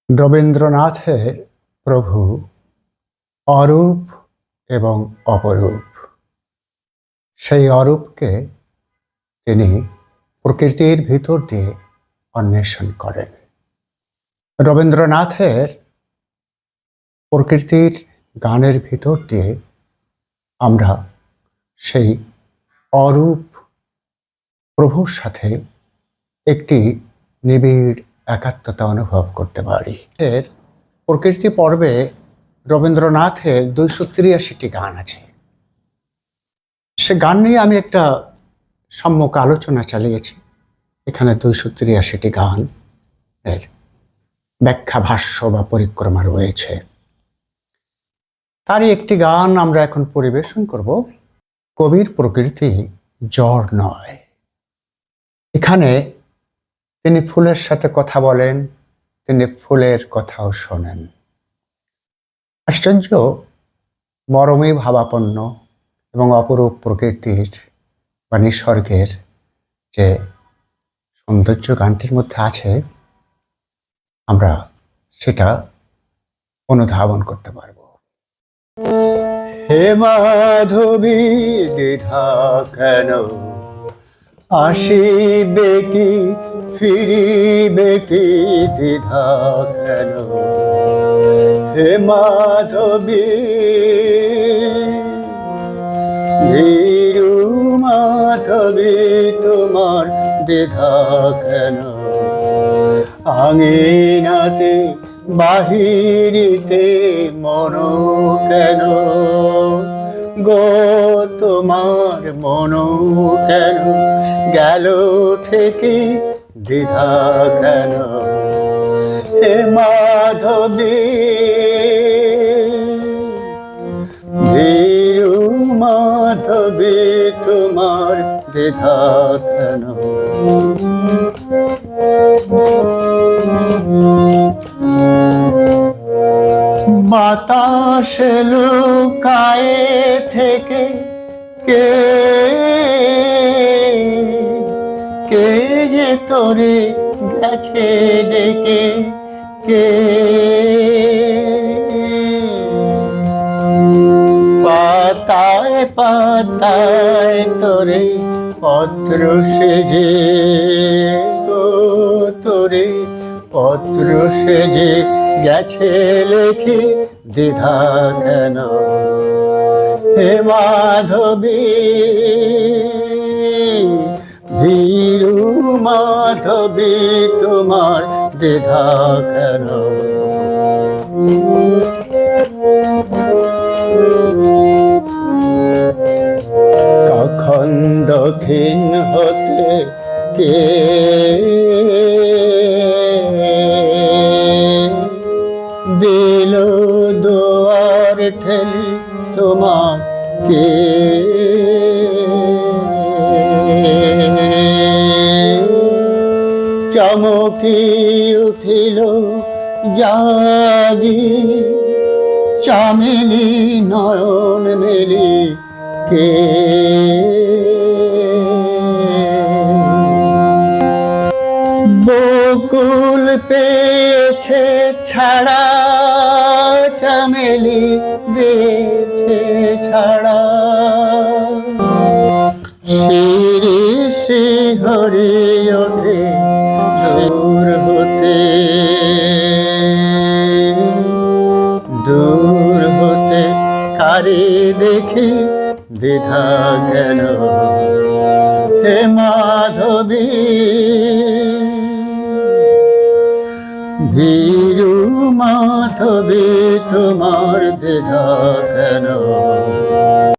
রবীন্দ্রনাথের প্রভু অরূপ এবং অপরূপ। সেই অরূপকে তিনি প্রকৃতির ভিতর দিয়ে অন্বেষণ করেন। রবীন্দ্রনাথের প্রকৃতির গানের ভিতর দিয়ে আমরা সেই অরূপ প্রভুর সাথে একটি নিবিড় একাত্মতা অনুভব করতে পারি। এর প্রকৃতি পর্বে রবীন্দ্রনাথের 283টি গান আছে। সে গান নিয়ে আমি একটা সম্যক আলোচনা চালিয়েছি। এখানে 283টি গান এর ব্যাখ্যা, ভাষ্য বা পরিক্রমা রয়েছে। তারই একটি গান আমরা এখন পরিবেশন করব। কবির প্রকৃতি জড় নয়। এখানে তিনি ফুলের সাথে কথা বলেন, তিনি ফুলের কথাও শোনেন। আশ্চর্য মরমী ভাবাপন্ন এবং অপরূপ প্রকৃতির বা নিসর্গের যে সৌন্দর্য গানটির মধ্যে আছে, আমরা সেটা অনুধাবন করতে পারব। হে মাধবী দ্বিধা কেন, আসিবে কি ফিরিবে কি দ্বিধা কেন। হে মাধবী ভীরু মাধবী তোমার দ্বিধা কেন। আঙিনাতে বাহিরিতে মন কেন গো, তোমার মন কেন গেল ঠেকি দ্বিধা কেন। হে মাধবী ভীরু মাধবী তোমার দ্বিধা কেন। বাতাসে লুকায়ে থেকে কে কে যে তোরে গেছে ডেকে, কে পাতায় পাতায় তোরে পত্র সেজে গো, তোরে পত্র সেজে গেছে লেখি দ্বিধা কেন। হে মাধবী ভীরু মাধবী তোমার দ্বিধা কেন। কখন দক্ষিণ হতে কে দিল দুয়ার ঠেলি তোমাকে, চমকি উঠিল জাগি চামেলি নয়ন মেলি কে। বকুল পেয়েছে ছাড়া চামেলি দিয়েছে ছাড়া, শিরি শিহরি ওঠে দূর হতে, দূর হতে কারি দেখি দ্বিধা কেন। হে মাধবী ভীরু মাধবী তোমার দ্বিধা কেন।